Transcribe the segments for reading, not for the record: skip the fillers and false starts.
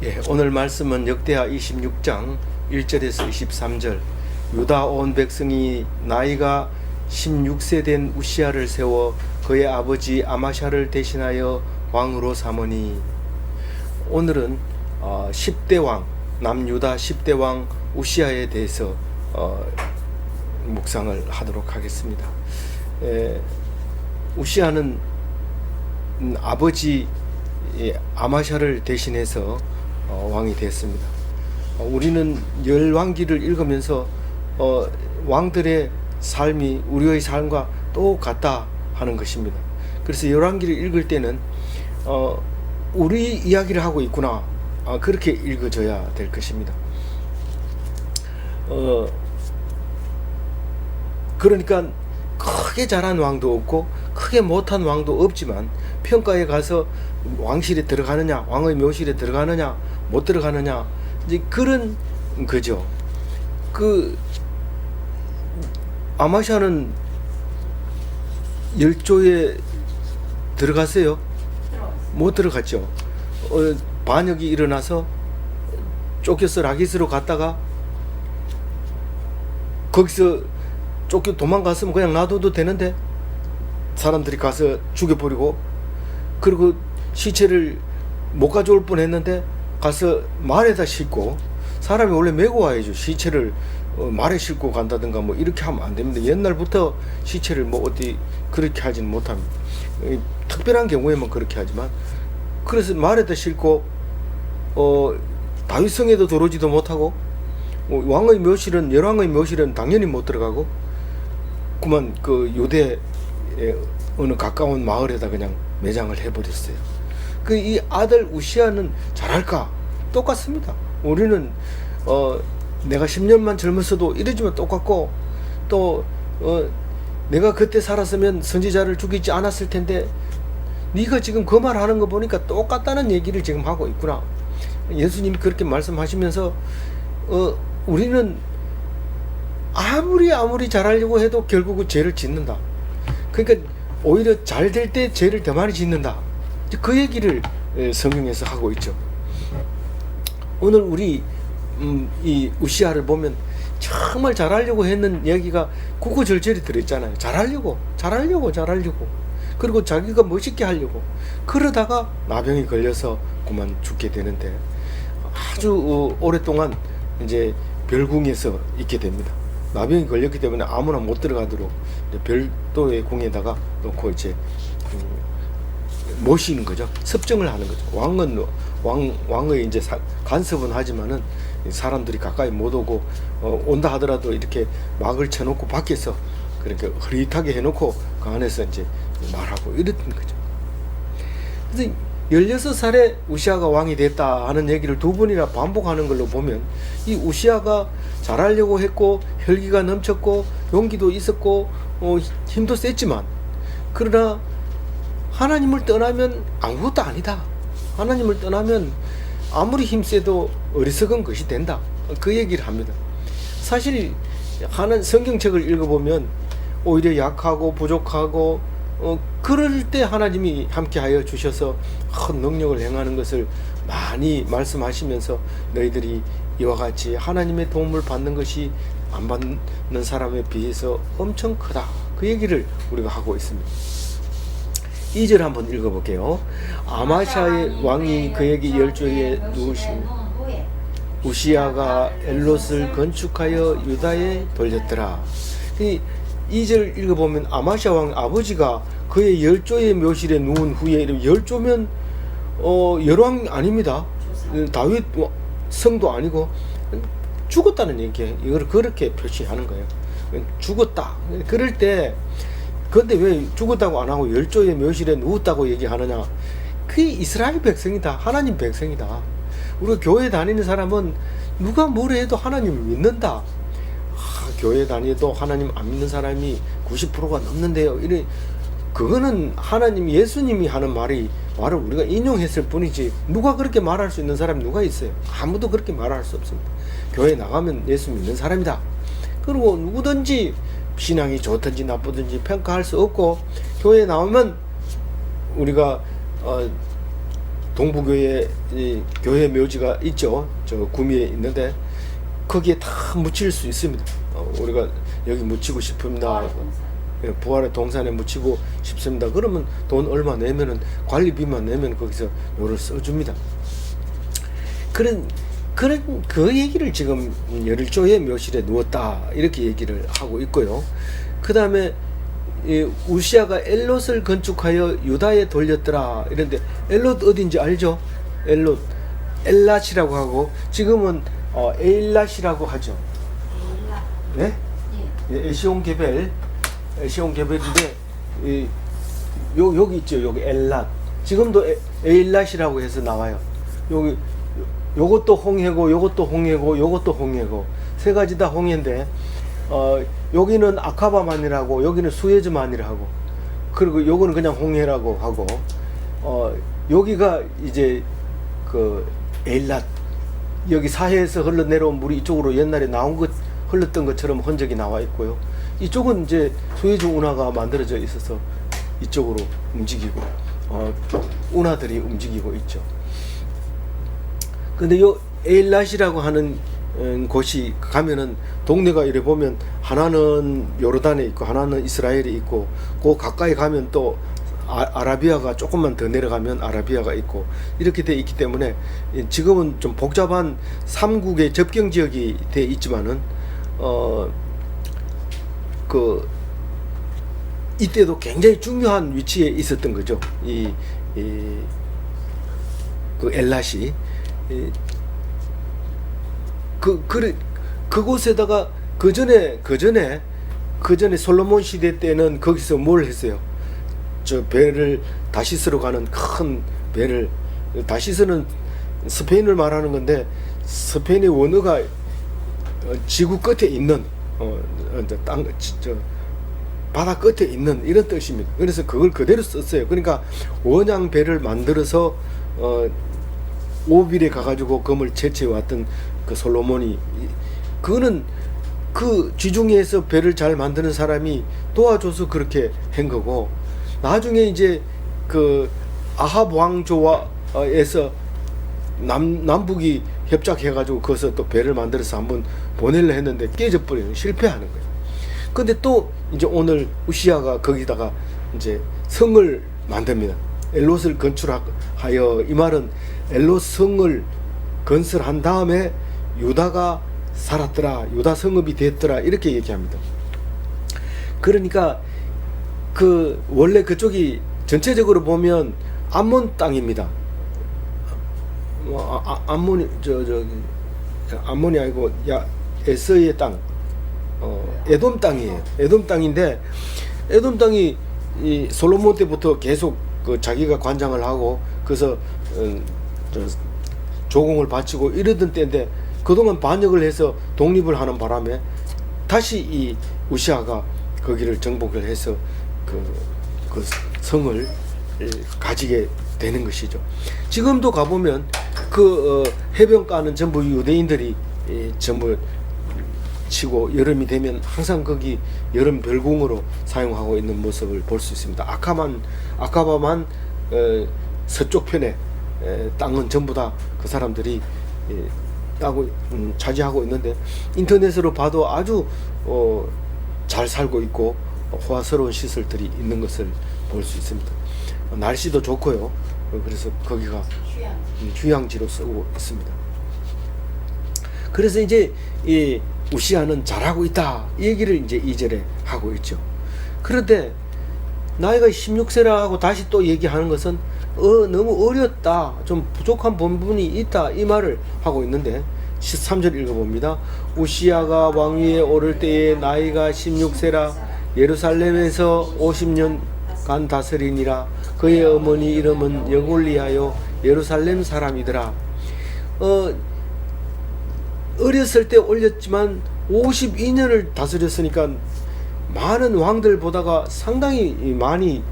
예, 오늘 말씀은 역대하 26장 1절에서 23절. 유다 온 백성이 나이가 16세 된 우시야를 세워 그의 아버지 아마샤를 대신하여 왕으로 삼으니. 오늘은 10대 왕, 남유다 10대 왕 우시야에 대해서 묵상을 하도록 하겠습니다. 우시야는 아버지 아마샤를 대신해서 왕이 됐습니다. 우리는 열왕기를 읽으면서 왕들의 삶이 우리의 삶과 똑같다 하는 것입니다. 그래서 열왕기를 읽을 때는 우리 이야기를 하고 있구나, 그렇게 읽어져야 될 것입니다. 그러니까 크게 잘한 왕도 없고 크게 못한 왕도 없지만 평가에 가서 왕실에 들어가느냐, 왕의 묘실에 들어가느냐, 못 들어가느냐, 이제 그런 거죠. 아마샤는 열조에 들어갔어요? 못 들어갔죠. 반역이 일어나서 쫓겨서 라기스로 갔다가 거기서 쫓겨 도망갔으면 그냥 놔둬도 되는데 사람들이 가서 죽여버리고, 그리고 시체를 못 가져올 뻔했는데 가서 말에다 싣고, 사람이 원래 메고 와야죠. 시체를 말에 싣고 간다든가 뭐 이렇게 하면 안 됩니다. 옛날부터 시체를 뭐 어디 그렇게 하지는 못합니다. 특별한 경우에만 그렇게 하지만, 그래서 말에다 싣고 다윗성에도 들어오지도 못하고, 왕의 묘실은, 열왕의 묘실은 당연히 못 들어가고, 그만 그 유대의 어느 가까운 마을에다 그냥 매장을 해버렸어요. 이 아들 우시야는 잘할까? 똑같습니다. 우리는 내가 10년만 젊었어도 이러지만 똑같고, 또 내가 그때 살았으면 선지자를 죽이지 않았을 텐데 네가 지금 그 말 하는 거 보니까 똑같다는 얘기를 지금 하고 있구나. 예수님이 그렇게 말씀하시면서 우리는 아무리 잘하려고 해도 결국은 죄를 짓는다. 그러니까 오히려 잘 될 때 죄를 더 많이 짓는다. 그 얘기를 성경에서 하고 있죠. 오늘 우리 이 우시야를 보면 정말 잘하려고 했는 얘기가 구구절절히 들어있잖아요. 잘하려고 그리고 자기가 멋있게 하려고, 그러다가 나병이 걸려서 그만 죽게 되는데, 아주 오랫동안 이제 별궁에서 있게 됩니다. 나병이 걸렸기 때문에 아무나 못 들어가도록 별도의 궁에다가 놓고 이제 모시는 거죠. 섭정을 하는 거죠. 왕의 이제 간섭은 하지만은 사람들이 가까이 못 오고, 온다 하더라도 이렇게 막을 쳐놓고 밖에서 그렇게 흐릿하게 해놓고 그 안에서 이제 말하고 이랬던 거죠. 그래서 16살에 우시야가 왕이 됐다 하는 얘기를 두 번이나 반복하는 걸로 보면, 이 우시야가 잘하려고 했고 혈기가 넘쳤고 용기도 있었고 힘도 셌지만, 그러나 하나님을 떠나면 아무것도 아니다. 하나님을 떠나면 아무리 힘세도 어리석은 것이 된다. 그 얘기를 합니다. 사실 성경책을 읽어보면 오히려 약하고 부족하고 그럴 때 하나님이 함께하여 주셔서 큰 능력을 행하는 것을 많이 말씀하시면서, 너희들이 이와 같이 하나님의 도움을 받는 것이 안 받는 사람에 비해서 엄청 크다. 그 얘기를 우리가 하고 있습니다. 2절 한번 읽어볼게요. 아마샤의 왕이 그에게 열조에 누우시며 우시야가 엘롯을 건축하여 유다에 돌렸더라. 2절 읽어보면 아마샤 왕 아버지가 그의 열조의 묘실에 누운 후에, 열조면 열왕 아닙니다. 다윗 성도 아니고 죽었다는 얘기예요. 이걸 그렇게 표시하는 거예요. 죽었다. 그럴 때, 그런데 왜 죽었다고 안 하고 열조의 묘실에 누웠다고 얘기하느냐? 그게 이스라엘 백성이다. 하나님 백성이다. 우리가 교회 다니는 사람은 누가 뭐래 해도 하나님을 믿는다. 교회 다니도 하나님 안 믿는 사람이 90%가 넘는데요. 그거는 하나님, 예수님이 하는 말을 우리가 인용했을 뿐이지, 누가 그렇게 말할 수 있는 사람이 누가 있어요? 아무도 그렇게 말할 수 없습니다. 교회 나가면 예수 믿는 사람이다. 그리고 누구든지 신앙이 좋든지 나쁘든지 평가할 수 없고, 교회 나오면 우리가 동부교회 이 교회 묘지가 있죠. 저 구미에 있는데 거기에 다 묻힐 수 있습니다. 우리가 여기 묻히고 싶습니다. 부활의 동산에 묻히고 싶습니다. 그러면 돈 얼마 내면은 관리비만 내면 거기서 요를 써줍니다. 그런 그 얘기를 지금 열일조의 묘실에 누웠다 이렇게 얘기를 하고 있고요. 그 다음에 우시아가 엘롯을 건축하여 유다에 돌렸더라 이런데 엘롯 어딘지 알죠? 엘롯 엘랏이라고 하고 지금은 에일랏이라고 하죠. 네? 에시온 게벨인데 여기 있죠. 여기 엘랏. 지금도 에일랏이라고 해서 나와요. 여기 요것도 홍해고 요것도 홍해고 요것도 홍해고 세 가지 다 홍해인데 여기는 아카바만이라고 여기는 수에즈만이라고 그리고 요거는 그냥 홍해라고 하고 여기가 이제 그 에일랏 여기 사해에서 흘러내려온 물이 이쪽으로 옛날에 나온 것 흘렀던 것처럼 흔적이 나와 있고요. 이쪽은 이제 수에즈 운하가 만들어져 있어서 이쪽으로 움직이고 운하들이 움직이고 있죠. 근데 요 에일랏이라고 하는 곳이 가면은 동네가 이래 보면 하나는 요르단에 있고 하나는 이스라엘에 있고 그 가까이 가면 또 아라비아가 조금만 더 내려가면 아라비아가 있고 이렇게 돼 있기 때문에 지금은 좀 복잡한 3국의 접경 지역이 돼 있지만은 이때도 굉장히 중요한 위치에 있었던 거죠. 그 엘랏이 그곳에다가 그 전에 솔로몬 시대 때는 거기서 뭘 했어요? 저 배를 다시스로 가는 큰 배를 다시스는 스페인을 말하는 건데 스페인의 원어가 지구 끝에 있는 바다 끝에 있는 이런 뜻입니다. 그래서 그걸 그대로 썼어요. 그러니까 원양 배를 만들어서 오빌에 가가지고 금을 채취해 왔던 그 솔로몬이 그거는 그 지중해에서 배를 잘 만드는 사람이 도와줘서 그렇게 한 거고 나중에 이제 그 아합 왕조에서 남북이 협작해가지고 거기서 또 배를 만들어서 한번 보내려 했는데 깨져버리는 실패하는 거예요. 근데 또 이제 오늘 우시아가 거기다가 이제 성을 만듭니다. 엘롯을 건축하여 이 말은 엘롯 성을 건설한 다음에 유다가 살았더라, 유다 성읍이 됐더라 이렇게 얘기합니다. 그러니까 그 원래 그쪽이 전체적으로 보면 암몬 땅입니다. 암몬이 암몬이 아니고 에서의 땅, 에돔 땅이에요. 에돔 땅인데 에돔 땅이 이 솔로몬 때부터 계속 그 자기가 관장을 하고 그래서 조공을 바치고 이러던 때인데 그동안 반역을 해서 독립을 하는 바람에 다시 이 우시아가 거기를 정복을 해서 그 성을 가지게 되는 것이죠. 지금도 가보면 그 해변가는 전부 유대인들이 전부 치고 여름이 되면 항상 거기 여름 별궁으로 사용하고 있는 모습을 볼 수 있습니다. 아카바만 서쪽 편에 땅은 전부 다 그 사람들이 따고 차지하고 있는데 인터넷으로 봐도 아주 잘 살고 있고 호화스러운 시설들이 있는 것을 볼 수 있습니다. 날씨도 좋고요. 그래서 거기가 휴양지로 쓰고 있습니다. 그래서 이제 이 우시아는 잘하고 있다 이 얘기를 이제 2절에 하고 있죠. 그런데 나이가 16세라 하고 다시 또 얘기하는 것은 너무 어렸다, 좀 부족한 부분이 있다 이 말을 하고 있는데 13절 읽어봅니다. 우시아가 왕위에 오를 때에 나이가 16세라 예루살렘에서 50년간 다스리니라. 그의 어머니 이름은 여골리하여 예루살렘 사람이더라. 어렸을 때 올렸지만 52년을 다스렸으니까 많은 왕들보다가 상당히 많이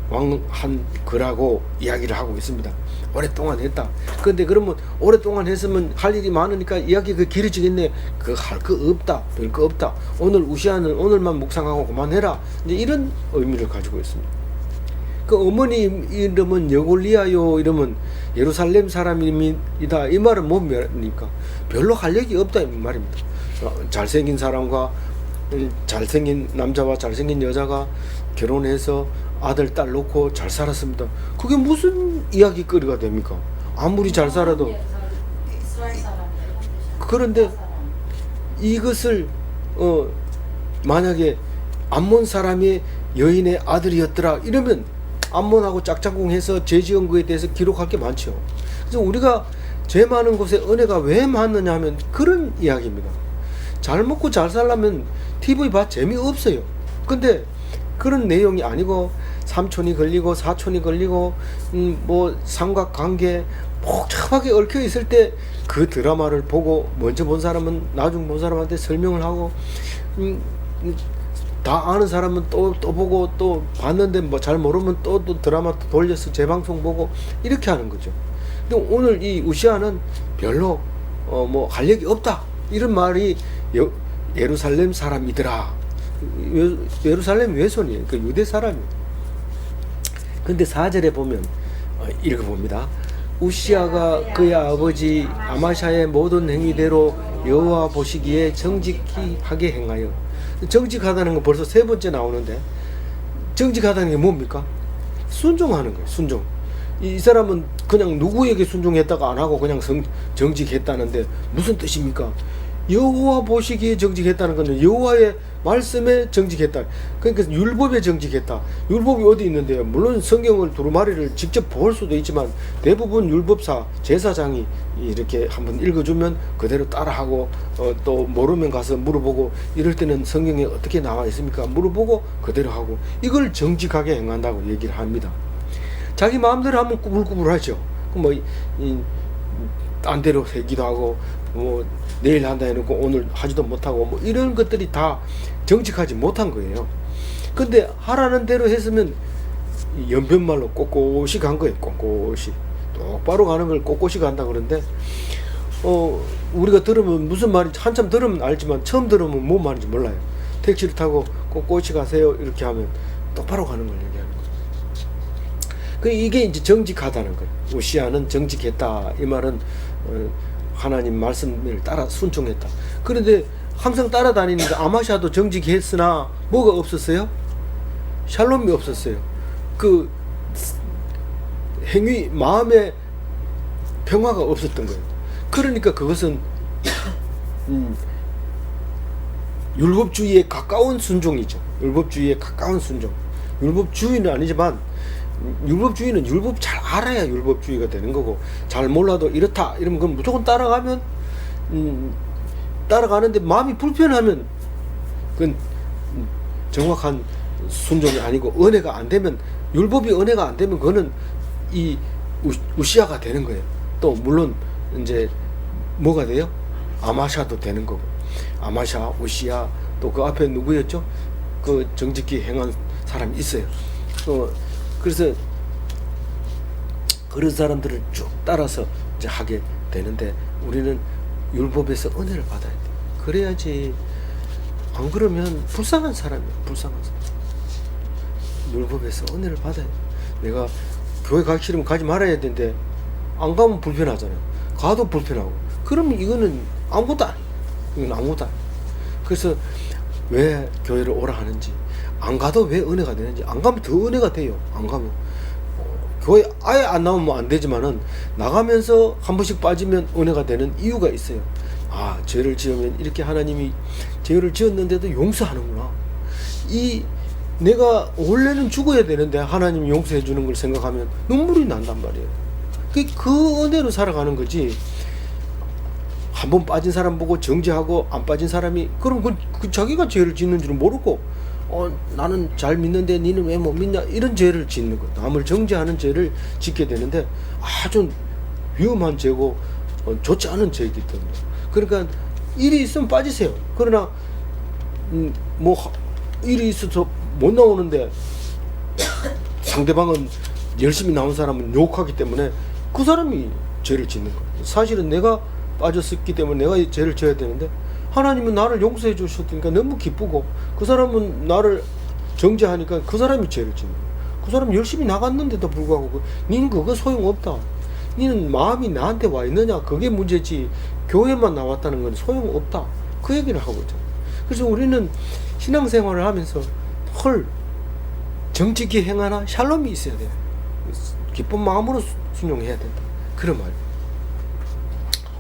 왕한 거라고 이야기를 하고 있습니다. 오랫동안 했다. 그런데 그러면 오랫동안 했으면 할 일이 많으니까 이야기가 길어지겠네. 할 거 없다. 별 거 없다. 오늘 우시아는 오늘만 묵상하고 그만해라. 이제 이런 의미를 가지고 있습니다. 그 어머니 이름은 여골리아요 이러면 예루살렘 사람이다 이 말은 뭡니까? 별로 할 얘기 없다 이 말입니다. 잘생긴 사람과 잘생긴 남자와 잘생긴 여자가 결혼해서 아들 딸 놓고 잘 살았습니다. 그게 무슨 이야기거리가 됩니까? 아무리 잘 살아도. 그런데 이것을 만약에 암몬 사람의 여인의 아들이었더라 이러면 암몬하고 짝짝꿍해서 죄 지은 거에 대해서 기록할 게 많죠. 그래서 우리가 죄 많은 곳에 은혜가 왜 많느냐 하면 그런 이야기입니다. 잘 먹고 잘 살려면 TV 봐 재미없어요. 근데 그런 내용이 아니고 삼촌이 걸리고 사촌이 걸리고 뭐 삼각관계 복잡하게 얽혀 있을 때 그 드라마를 보고 먼저 본 사람은 나중 본 사람한테 설명을 하고 다 아는 사람은 또 보고 또 봤는데 뭐 잘 모르면 또 드라마 돌려서 재방송 보고 이렇게 하는 거죠. 근데 오늘 이 우시아는 별로 뭐 할 얘기 없다 이런 말이 예루살렘 사람이더라. 예루살렘 외손이에요. 그 유대 사람이에요. 근데 4절에 보면 읽어봅니다. 우시아가 그의 아버지 아마샤의 모든 행위대로 여호와 보시기에 정직하게 행하여. 정직하다는 건 벌써 세 번째 나오는데 정직하다는 게 뭡니까? 순종하는 거예요. 순종. 이 사람은 그냥 누구에게 순종했다가 안 하고 그냥 정직했다는데 무슨 뜻입니까? 여호와 보시기에 정직했다는 것은 여호와의 말씀에 정직했다. 그러니까 율법에 정직했다. 율법이 어디 있는데요? 물론 성경을 두루마리를 직접 볼 수도 있지만 대부분 율법사 제사장이 이렇게 한번 읽어주면 그대로 따라하고 또 모르면 가서 물어보고 이럴 때는 성경에 어떻게 나와 있습니까? 물어보고 그대로 하고 이걸 정직하게 행한다고 얘기를 합니다. 자기 마음대로 하면 꾸불꾸불하죠. 딴 데로 새기도 하고 뭐 내일 한다 해놓고 오늘 하지도 못하고 뭐 이런 것들이 다 정직하지 못한 거예요. 근데 하라는 대로 했으면 연변말로 꼿꼿이 간 거예요. 꼿꼿이 똑바로 가는 걸 꼿꼿이 간다 그러는데 우리가 들으면 무슨 말인지 한참 들으면 알지만 처음 들으면 뭔 말인지 몰라요. 택시를 타고 꼿꼿이 가세요 이렇게 하면 똑바로 가는 걸 얘기하는 거예요. 이게 이제 정직하다는 거예요. 우시아는 정직했다 이 말은 하나님 말씀을 따라 순종했다. 그런데 항상 따라다니는데 아마샤도 정직했으나 뭐가 없었어요? 샬롬이 없었어요. 그 행위 마음의 평화가 없었던 거예요. 그러니까 그것은 율법주의에 가까운 순종이죠. 율법주의에 가까운 순종. 율법주의는 아니지만 율법주의는 율법 잘 알아야 율법주의가 되는 거고 잘 몰라도 이렇다 이러면 그건 무조건 따라가면 따라가는데 마음이 불편하면 그건 정확한 순종이 아니고 은혜가 안 되면 율법이 은혜가 안 되면 그거는 이 우시아가 되는 거예요. 또 물론 이제 뭐가 돼요? 아마샤도 되는 거고 아마샤, 우시아 또 그 앞에 누구였죠? 그 정직히 행한 사람이 있어요. 그래서 그런 사람들을 쭉 따라서 이제 하게 되는데 우리는 율법에서 은혜를 받아야 돼. 그래야지 안 그러면 불쌍한 사람이에요. 불쌍한 사람. 율법에서 은혜를 받아야 돼. 내가 교회 가기 싫으면 가지 말아야 되는데 안 가면 불편하잖아요. 가도 불편하고. 그러면 이거는 아무것도 아니에요. 이건 아무것도 아니에요. 그래서 왜 교회를 오라 하는지 안 가도 왜 은혜가 되는지 안 가면 더 은혜가 돼요. 안 가면 교회 아예 안 나오면 안 되지만은 나가면서 한 번씩 빠지면 은혜가 되는 이유가 있어요. 아, 죄를 지으면 이렇게 하나님이 죄를 지었는데도 용서하는구나. 내가 원래는 죽어야 되는데 하나님이 용서해 주는 걸 생각하면 눈물이 난단 말이에요. 그 은혜로 살아가는 거지. 한 번 빠진 사람 보고 정죄하고 안 빠진 사람이 그럼 그 자기가 죄를 짓는 줄은 모르고 나는 잘 믿는데 니는 왜 못 믿냐 이런 죄를 짓는 거. 남을 정죄하는 죄를 짓게 되는데 아주 위험한 죄고 좋지 않은 죄이기 때문에 그러니까 일이 있으면 빠지세요. 그러나 뭐 일이 있어서 못 나오는데 상대방은 열심히 나온 사람은 욕하기 때문에 그 사람이 죄를 짓는 거예요. 사실은 내가 빠졌었기 때문에 내가 죄를 져야 되는데 하나님은 나를 용서해 주셨으니까 너무 기쁘고 그 사람은 나를 정죄하니까 그 사람이 죄를 짓는 거예요. 그 사람 열심히 나갔는데도 불구하고 니는 그거 소용없다. 니는 마음이 나한테 와 있느냐, 그게 문제지. 교회만 나왔다는 건 소용없다. 그 얘기를 하고 있잖아요. 그래서 우리는 신앙생활을 하면서 헐, 정직히 행하나 샬롬이 있어야 돼요. 기쁜 마음으로 순종해야 된다. 그런 말.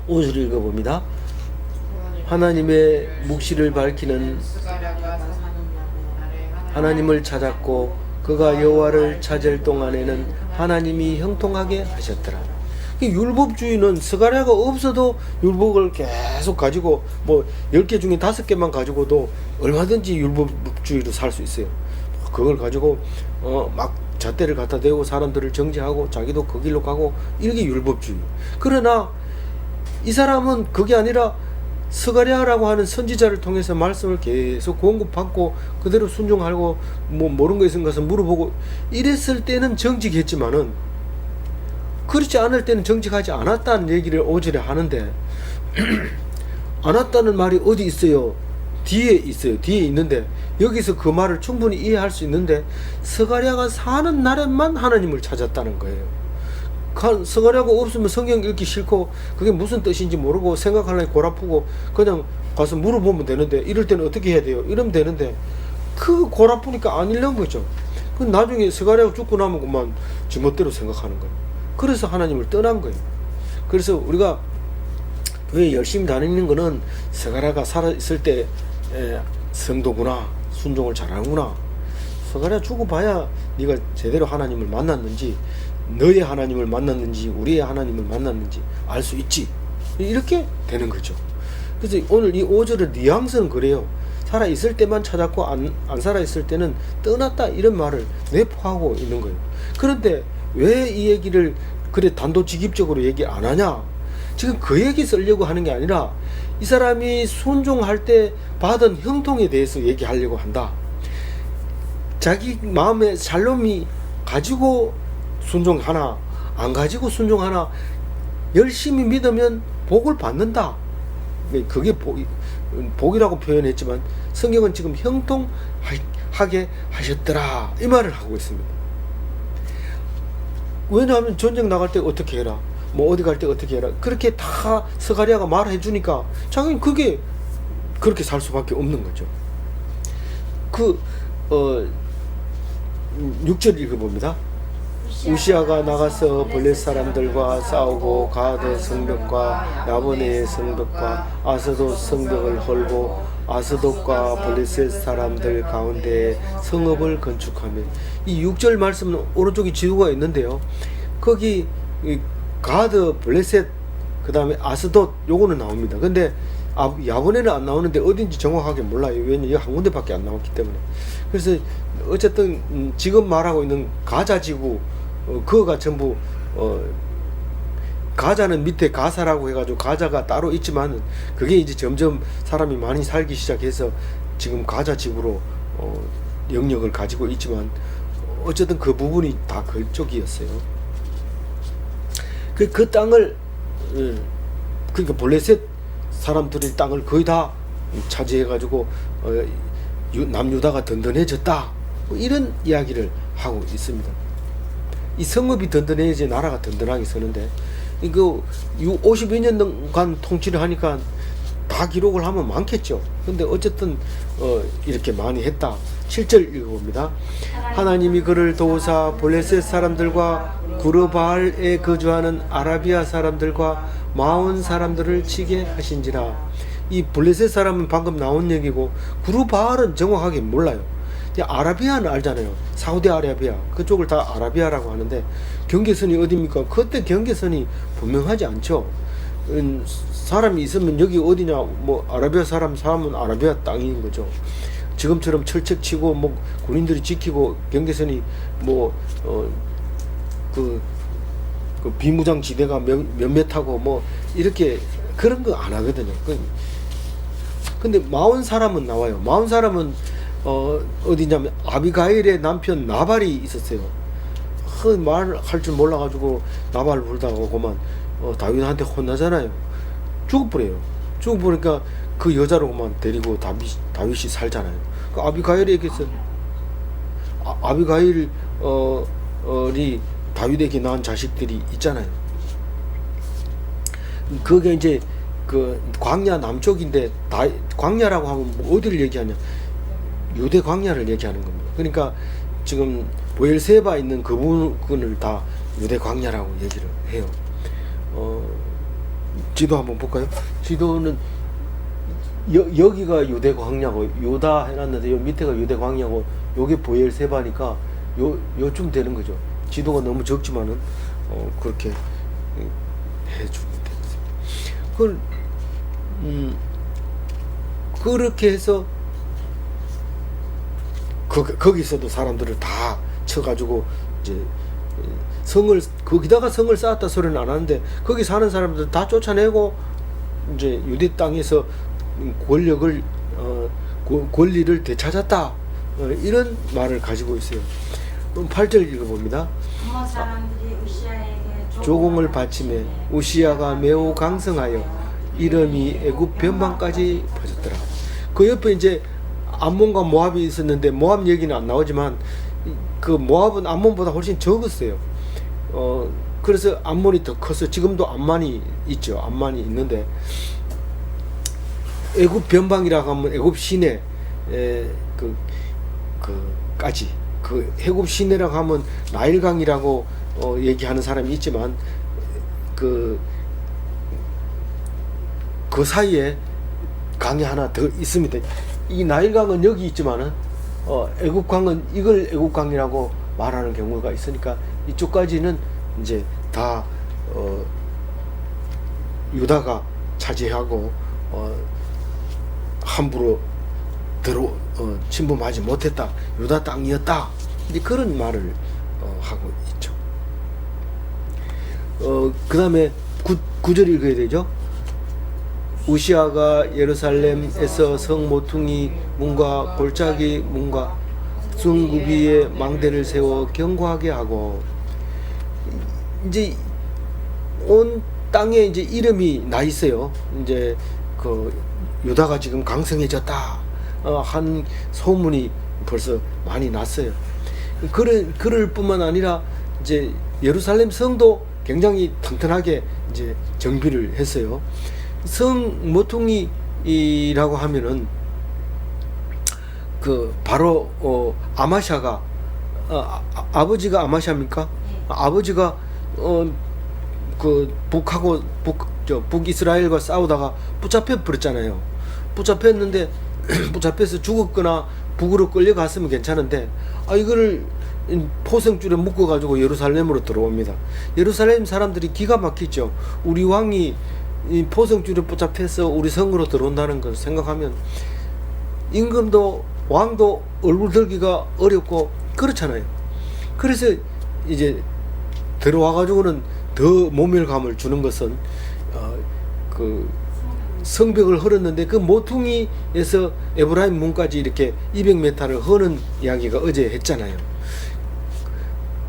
5절 읽어봅니다. 하나님의 묵시를 밝히는 하나님을 찾았고 그가 여호와를 찾을 동안에는 하나님이 형통하게 하셨더라. 율법주의는 스가랴가 없어도 율법을 계속 가지고 뭐 10개 중에 5개만 가지고도 얼마든지 율법주의로 살 수 있어요. 그걸 가지고 막 잣대를 갖다 대고 사람들을 정죄하고 자기도 그 길로 가고, 이게 율법주의. 그러나 이 사람은 그게 아니라 스가랴라고 하는 선지자를 통해서 말씀을 계속 공급받고 그대로 순종하고 뭐 모르는 거 있는 것은 물어보고 이랬을 때는 정직했지만은 그렇지 않을 때는 정직하지 않았다는 얘기를 5절에 하는데 않았다는 말이 어디 있어요? 뒤에 있어요. 뒤에 있는데 여기서 그 말을 충분히 이해할 수 있는데 스가랴가 사는 날에만 하나님을 찾았다는 거예요. 스가랴가 없으면 성경 읽기 싫고 그게 무슨 뜻인지 모르고 생각하려니 골 아프고 그냥 가서 물어보면 되는데, 이럴 때는 어떻게 해야 돼요? 이러면 되는데 그 골 아프니까 안 읽는 거죠. 그 나중에 스가랴가 죽고 나면 그만 지멋대로 생각하는 거예요. 그래서 하나님을 떠난 거예요. 그래서 우리가 교회 열심히 다니는 거는 스가랴가 살아있을 때 성도구나, 순종을 잘하는구나. 스가랴 죽어봐야 네가 제대로 하나님을 만났는지, 너의 하나님을 만났는지 우리의 하나님을 만났는지 알 수 있지. 이렇게 되는 거죠. 그래서 오늘 이 5절의 뉘앙스는 그래요. 살아있을 때만 찾았고 안 살아있을 때는 떠났다, 이런 말을 내포하고 있는 거예요. 그런데 왜 이 얘기를 그래 단도직입적으로 얘기 안 하냐? 지금 그 얘기 쓰려고 하는 게 아니라 이 사람이 순종할 때 받은 형통에 대해서 얘기하려고 한다. 자기 마음에 샬롬이 가지고 순종하나 안 가지고 순종하나 열심히 믿으면 복을 받는다. 그게 복이라고 표현했지만 성경은 지금 형통하게 하셨더라, 이 말을 하고 있습니다. 왜냐하면 전쟁 나갈 때 어떻게 해라, 뭐 어디 갈 때 어떻게 해라, 그렇게 다 스가랴가 말해 주니까 자기는 그게 그렇게 살 수밖에 없는 거죠. 6절 읽어봅니다. 우시아가 나가서 블렛 사람들과 싸우고 가드 성벽과 야보네의 성벽과 아스돗 성벽을 헐고 아스돗과 블레셋 사람들 가운데 성읍을 건축하며, 이 6절 말씀은 오른쪽에 지도가 있는데요. 거기 가드, 블레셋, 그 다음에 아스돗 요거는 나옵니다. 근데 야보네는 안 나오는데 어딘지 정확하게 몰라요. 왜냐면 한 군데밖에 안 나왔기 때문에. 그래서 어쨌든 지금 말하고 있는 가자지구, 그거가 전부 가자는 밑에 가사라고 해가지고 가자가 따로 있지만 그게 이제 점점 사람이 많이 살기 시작해서 지금 가자지구로 영역을 가지고 있지만 어쨌든 그 부분이 다 그쪽이었어요. 그 땅을 그러니까 블레셋 사람들의 땅을 거의 다 차지해가지고 남유다가 든든해졌다, 뭐 이런 이야기를 하고 있습니다. 이 성읍이 든든해야지 나라가 든든하게 서는데 이거 52년간 통치를 하니까 다 기록을 하면 많겠죠. 근데 어쨌든 이렇게 많이 했다. 7절 읽어봅니다. 하나님이 그를 도우사 블레셋 사람들과 구르바알에 거주하는 아라비아 사람들과 마온 사람들을 치게 하신지라. 이 블레셋 사람은 방금 나온 얘기고 구르바알은 정확하게 몰라요. 아라비아는 알잖아요. 사우디아라비아 그쪽을 다 아라비아라고 하는데 경계선이 어디입니까? 그때 경계선이 분명하지 않죠. 사람이 있으면 여기 어디냐, 뭐 아라비아 사람은 아라비아 땅인 거죠. 지금처럼 철책치고 뭐 군인들이 지키고 경계선이 뭐 그 비무장 지대가 몇몇하고 뭐 이렇게 그런 거 안 하거든요. 근데 마온 사람은 나와요. 마온 사람은 어디냐면 아비가일의 남편 나발이 있었어요. 말할 줄 몰라가지고 나발을 부르다가 그만 다윗한테 혼나잖아요. 죽어버려요. 죽어버리니까 그 여자로 그만 데리고 다윗이 살잖아요. 그 아비가일에게서 아비가일 이 다윗에게 낳은 자식들이 있잖아요. 그게 이제 그 광야 남쪽인데 광야라고 하면 뭐 어디를 얘기하냐? 유대 광야를 얘기하는 겁니다. 그러니까 지금 보엘세바 있는 그 부분을 다 유대 광야라고 얘기를 해요. 지도 한번 볼까요? 지도는 여기가 유대 광야고 요다 해놨는데 요 밑에가 유대 광야고 요게 보엘세바니까 요쯤 되는 거죠. 지도가 너무 적지만은 그렇게 해주면 되겠습니다. 그걸 그렇게 해서 거기서도 사람들을 다 쳐가지고 이제 거기다가 성을 쌓았다 소리는 안 하는데 거기 사는 사람들 다 쫓아내고 이제 유대 땅에서 권리를 되찾았다, 이런 말을 가지고 있어요. 그럼 8절 읽어봅니다. 조공을 바치매 우시야가 매우 강성하여 이름이 애굽 변방까지 퍼졌더라. 그 옆에 이제 암몬과 모압이 있었는데 모압 얘기는 안 나오지만 그 모압은 암몬보다 훨씬 적었어요. 그래서 암몬이 더 커서 지금도 암만이 있죠. 암만이 있는데 애굽 변방이라고 하면 애굽 시내 까지 그 애굽 시내라고 하면 나일강이라고 얘기하는 사람이 있지만 그 사이에 강이 하나 더 있습니다. 이 나일강은 여기 있지만은 애굽강은 이걸 애굽강이라고 말하는 경우가 있으니까 이쪽까지는 이제 다 유다가 차지하고 함부로 침범하지 못했다, 유다 땅이었다, 이제 그런 말을 하고 있죠. 그 다음에 9절 읽어야 되죠. 우시아가 예루살렘에서 성 모퉁이 문과 골짜기 문과 성구비에 망대를 세워 경고하게 하고, 이제 온 땅에 이제 이름이 나 있어요. 이제 그 유다가 지금 강성해졌다 한 소문이 벌써 많이 났어요. 그럴 뿐만 아니라 이제 예루살렘 성도 굉장히 튼튼하게 이제 정비를 했어요. 성 모퉁이라고 하면은 그 바로 아마샤가 아버지가 아마샤입니까? 아버지가 그 북이스라엘과 싸우다가 붙잡혀 버렸잖아요. 붙잡혔는데 붙잡혀서 죽었거나 북으로 끌려갔으면 괜찮은데 이거를 포성줄에 묶어가지고 예루살렘으로 들어옵니다. 예루살렘 사람들이 기가 막히죠. 우리 왕이 이 포성줄에 붙잡혀서 우리 성으로 들어온다는 걸 생각하면 임금도 왕도 얼굴 들기가 어렵고 그렇잖아요. 그래서 이제 들어와가지고는 더 모멸감을 주는 것은 그 성벽을 헐었는데 그 모퉁이에서 에브라임 문까지 이렇게 200m를 허는 이야기가 어제 했잖아요.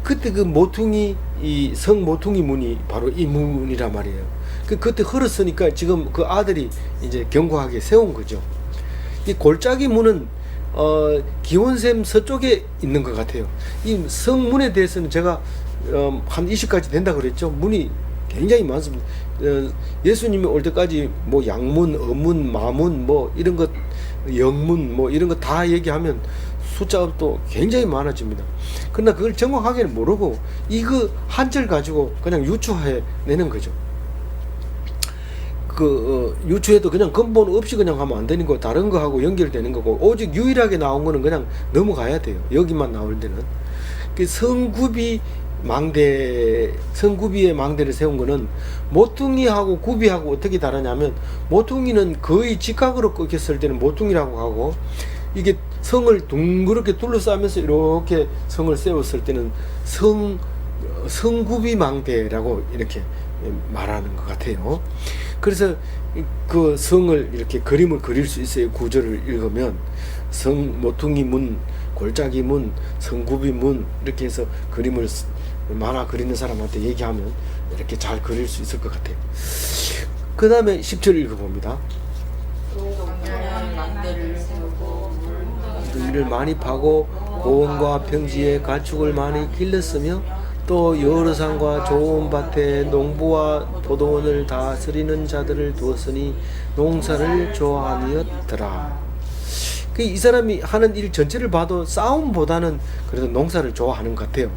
그때 그 모퉁이, 이 성 모퉁이 문이 바로 이 문이란 말이에요. 그때 헐었으니까 지금 그 아들이 이제 견고하게 세운 거죠. 이 골짜기 문은 기온샘 서쪽에 있는 것 같아요. 이 성문에 대해서는 제가 한 20가지 된다 그랬죠. 문이 굉장히 많습니다. 예수님이 올 때까지 뭐 양문, 어문, 마문 뭐 이런 것, 영문 뭐 이런 거 다 얘기하면 숫자가 또 굉장히 많아집니다. 그러나 그걸 정확하게는 모르고 이거 한 절 가지고 그냥 유추해 내는 거죠. 유추해도 그냥 근본 없이 그냥 하면 안 되는 거, 다른 거 하고 연결되는 거고, 오직 유일하게 나온 거는 그냥 넘어가야 돼요. 여기만 나올 때는. 그 성구비의 망대를 세운 거는 모퉁이하고 구비하고 어떻게 다르냐면, 모퉁이는 거의 직각으로 꺾였을 때는 모퉁이라고 하고, 이게 성을 둥그렇게 둘러싸면서 이렇게 성을 세웠을 때는 성구비 망대라고 이렇게 말하는 것 같아요. 그래서 그 성을 이렇게 그림을 그릴 수 있어요. 구절을 읽으면 성 모퉁이 문, 골짜기 문, 성구비 문 이렇게 해서 그림을 만화 그리는 사람한테 얘기하면 이렇게 잘 그릴 수 있을 것 같아요. 그 다음에 10절 읽어봅니다. 이를 많이 파고 고원과 평지에 가축을 많이 길렀으며 또 여러 산과 좋은 밭에 농부와 포도원을 다스리는 자들을 두었으니 농사를 좋아하였더라. 이 사람이 하는 일 전체를 봐도 싸움보다는 그래도 농사를 좋아하는 것 같아요.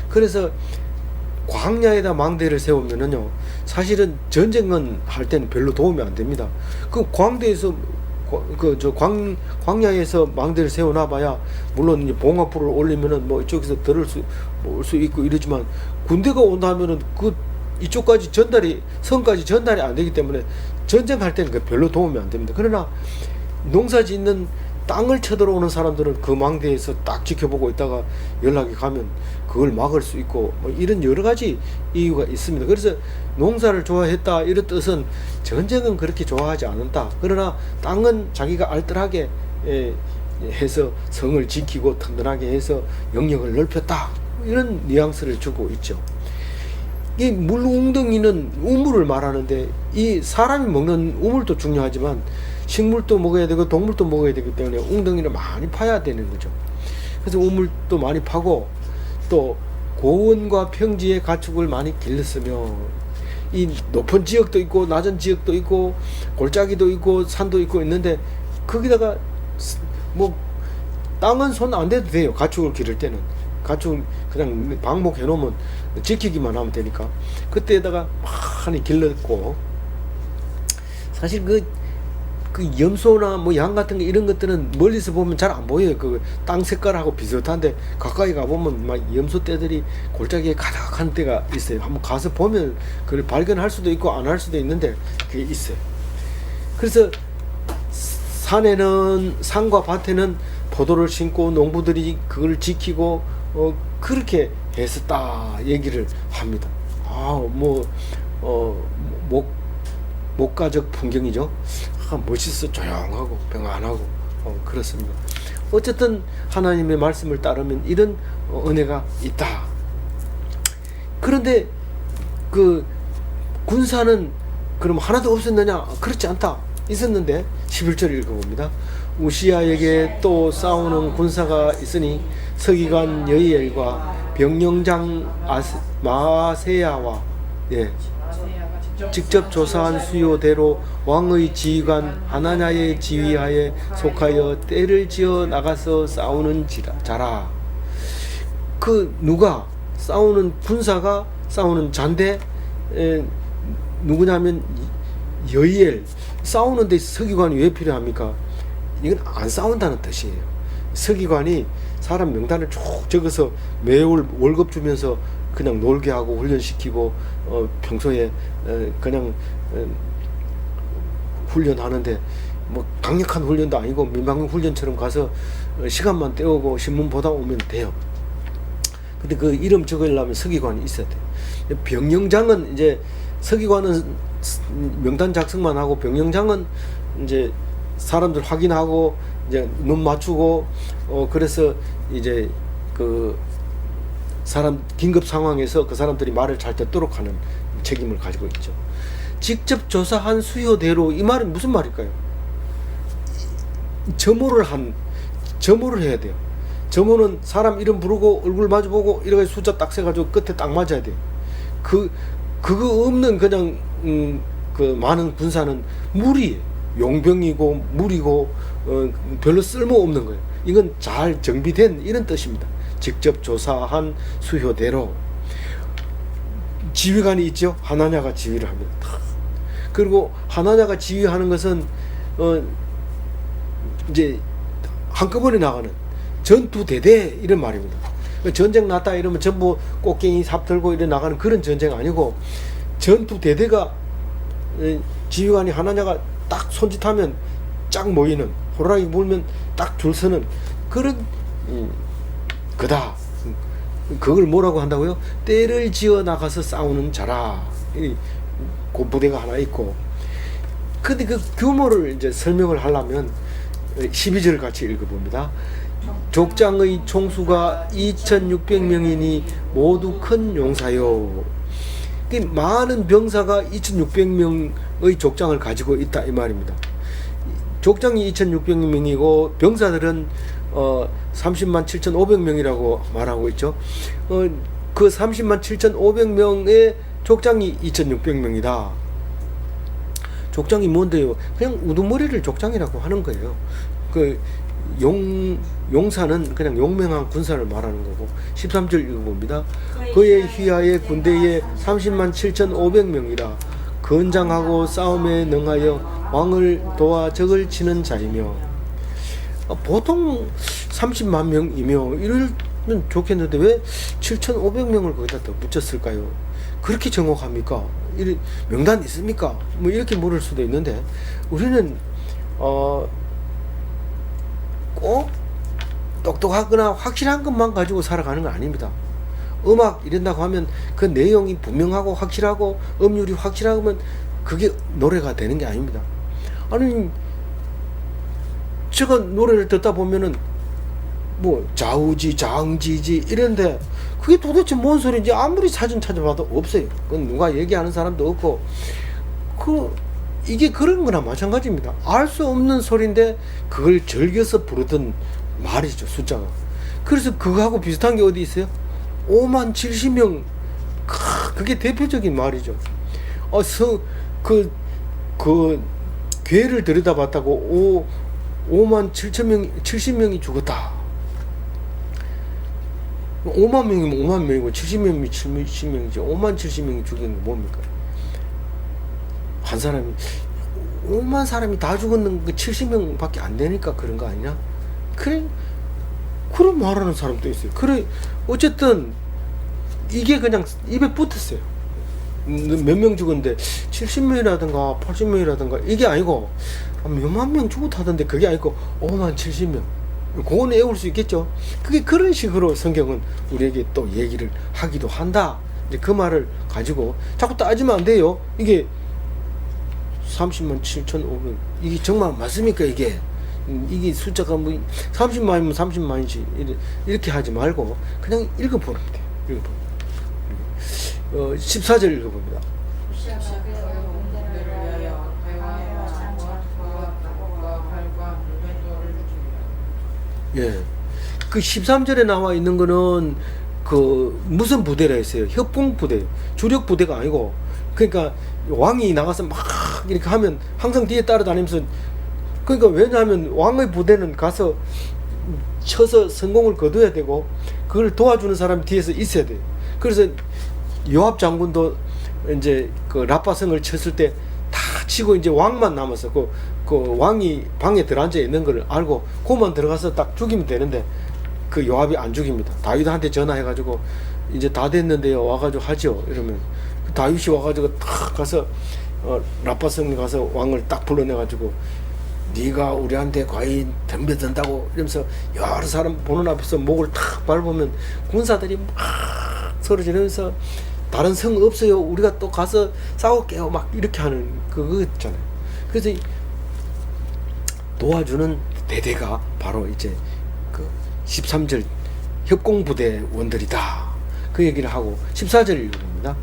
그래서 광야에다 망대를 세우면은요, 사실은 전쟁은 할 때는 별로 도움이 안 됩니다. 그 광대에서 광야에서 망대를 세워놔봐야 물론 이제 봉화불을 올리면은 뭐 이쪽에서 들을 수 있고 이러지만 군대가 온다 하면은 그 이쪽까지 성까지 전달이 안 되기 때문에 전쟁할 때는 그 별로 도움이 안 됩니다. 그러나 농사 짓는 땅을 쳐들어오는 사람들은 그 망대에서 딱 지켜보고 있다가 연락이 가면 그걸 막을 수 있고 뭐 이런 여러 가지 이유가 있습니다. 그래서 농사를 좋아했다 이런 뜻은 전쟁은 그렇게 좋아하지 않는다. 그러나 땅은 자기가 알뜰하게 해서 성을 지키고 튼튼하게 해서 영역을 넓혔다. 이런 뉘앙스를 주고 있죠. 이 물웅덩이는 우물을 말하는데 이 사람이 먹는 우물도 중요하지만 식물도 먹어야 되고 동물도 먹어야 되기 때문에 웅덩이를 많이 파야 되는 거죠. 그래서 우물도 많이 파고 또 고원과 평지의 가축을 많이 길렀으며 이 높은 지역도 있고 낮은 지역도 있고 골짜기도 있고 산도 있고 있는데 거기다가 뭐 땅은 손 안 대도 돼요. 가축을 기를 때는 가축 그냥 방목해 놓으면 지키기만 하면 되니까 그때에다가 많이 길렀고 사실 그 염소나 뭐 양 같은 거 이런 것들은 멀리서 보면 잘 안 보여요. 그 땅 색깔하고 비슷한데 가까이 가보면 막 염소 떼들이 골짜기에 가득한 때가 있어요. 한번 가서 보면 그걸 발견할 수도 있고 안 할 수도 있는데 그게 있어요. 그래서 산과 밭에는 포도를 심고 농부들이 그걸 지키고 그렇게 했었다 얘기를 합니다. 목가적 풍경이죠. 멋있어, 조용하고 평안하고 그렇습니다. 어쨌든 하나님의 말씀을 따르면 이런 은혜가 있다. 그런데 그 군사는 그럼 하나도 없었느냐? 그렇지 않다. 있었는데 11절 읽어봅니다. 우시야에게 또 싸우는 군사가 있으니 서기관 여이엘과 병영장 마세야와 직접 조사한 수요대로 왕의 지휘관 하나냐의 지휘하에 속하여 떼를 지어 나가서 싸우는 자라. 그 누가 싸우는 군사가 싸우는 잔대 누구냐면 여이엘. 싸우는데 서기관이 왜 필요합니까? 이건 안 싸운다는 뜻이에요. 서기관이 사람 명단을 쭉 적어서 매월 월급 주면서 그냥 놀게 하고 훈련시키고 평소에 그냥 훈련하는데 뭐 강력한 훈련도 아니고 민방위 훈련처럼 가서 시간만 때우고 신문 보다 오면 돼요. 근데 그 이름 적으려면 서기관이 있어야 돼요. 병영장은 이제 서기관은 명단 작성만 하고 병영장은 이제 사람들 확인하고 이제 눈 맞추고 그래서 이제 그 사람 긴급 상황에서 그 사람들이 말을 잘 듣도록 하는 책임을 가지고 있죠. 직접 조사한 수요대로 이 말은 무슨 말일까요? 점호를 해야 돼요. 점호는 사람 이름 부르고 얼굴 마주보고 이렇게 숫자 딱 세가지고 끝에 딱 맞아야 돼요. 그거 없는 그냥 그 많은 군사는 무리예요. 용병이고 무리고 별로 쓸모없는 거예요. 이건 잘 정비된 이런 뜻입니다. 직접 조사한 수효대로 지휘관이 있죠. 하나냐가 지휘를 합니다. 그리고 하나냐가 지휘하는 것은 이제 한꺼번에 나가는 전투대대 이런 말입니다. 전쟁 났다 이러면 전부 꽃갱이 삽 들고 이래 나가는 그런 전쟁 아니고 전투대대가 지휘관이 하나냐가 딱 손짓하면 쫙 모이는 호랑이 불면 딱 줄 서는 그런 그다. 그걸 뭐라고 한다고요? 떼를 지어 나가서 싸우는 자라. 그 부대가 하나 있고. 근데 그 규모를 이제 설명을 하려면 12절 같이 읽어봅니다. 족장의 총수가 2600명이니 모두 큰 용사요. 많은 병사가 2600명의 족장을 가지고 있다 이 말입니다. 족장이 2600명이고 병사들은 30만 7,500명이라고 말하고 있죠. 그 30만 7,500명의 족장이 2,600명이다. 족장이 뭔데요? 그냥 우두머리를 족장이라고 하는 거예요. 그 용사는 그냥 용맹한 군사를 말하는 거고. 13절 읽어봅니다. 그의 휘하의 군대에 30만 7,500명이라 건장하고 싸움에 능하여 왕을 도와 적을 치는 자이며. 보통 30만 명이며 이러면 좋겠는데 왜 7,500명을 거기다 더 붙였을까요? 그렇게 정확합니까? 명단 있습니까? 뭐 이렇게 물을 수도 있는데, 우리는 꼭 똑똑하거나 확실한 것만 가지고 살아가는 건 아닙니다. 음악 이런다고 하면 그 내용이 분명하고 확실하고 음률이 확실하면 그게 노래가 되는 게 아닙니다. 아니, 제가 노래를 듣다 보면은 뭐 좌우지 장지지 이런데 그게 도대체 뭔 소리인지 아무리 사전 찾아봐도 없어요. 그건 누가 얘기하는 사람도 없고, 이게 그런 거나 마찬가지입니다. 알 수 없는 소리인데 그걸 즐겨서 부르던 말이죠, 숫자가. 그래서 그거하고 비슷한 게 어디 있어요? 5만 70명. 그게 대표적인 말이죠. 괴를 들여다봤다고 5만 70명이 죽었다. 5만 명이면 5만 명이고 70명이면 70명이지 5만 70명이 죽인 게 뭡니까? 한 사람이 5만 사람이 다 죽었는 그 70명밖에 안 되니까 그런 거 아니냐? 그런 말하는 사람도 있어요. 어쨌든 이게 그냥 입에 붙었어요. 몇 명 죽었는데 70명이라든가 80명이라든가 이게 아니고 몇만 명 죽었다던데 그게 아니고 5만 70명. 그거는 외울 수 있겠죠. 그게 그런 식으로 성경은 우리에게 또 얘기를 하기도 한다. 이제 그 말을 가지고 자꾸 따지면 안 돼요. 이게 30만 7,500 이게 정말 맞습니까? 이게 숫자가 뭐 30만이면 30만이지 이렇게 하지 말고 그냥 읽어보면 돼요. 14절 읽어봅니다. 예. 그 13절에 나와 있는 거는 그 무슨 부대라 했어요? 협공 부대. 주력 부대가 아니고, 그러니까 왕이 나가서 막 이렇게 하면 항상 뒤에 따라다니면서, 그러니까 왜냐하면 왕의 부대는 가서 쳐서 성공을 거둬야 되고 그걸 도와주는 사람이 뒤에서 있어야 돼요. 그래서 요압 장군도 이제 그 라파성을 쳤을 때 다 치고 이제 왕만 남았어. 그 왕이 방에 들어앉아 있는 걸 알고 그만 들어가서 딱 죽이면 되는데 그 요압이 안 죽입니다. 다윗한테 전화해가지고 이제 다 됐는데요 와가지고 하죠. 이러면 다윗이 와가지고 탁 가서 라파성에 가서 왕을 딱 불러내가지고 네가 우리한테 과연 덤벼든다고 이러면서 여러 사람 보는 앞에서 목을 탁 밟으면 군사들이 막 소리 지르면서 다른 성 없어요. 우리가 또 가서 싸울게요. 막 이렇게 하는 그거 있잖아요. 그래서 도와주는 대대가 바로 이제 그 13절 협공부대원들이다. 그 얘기를 하고 14절 읽어봅니다.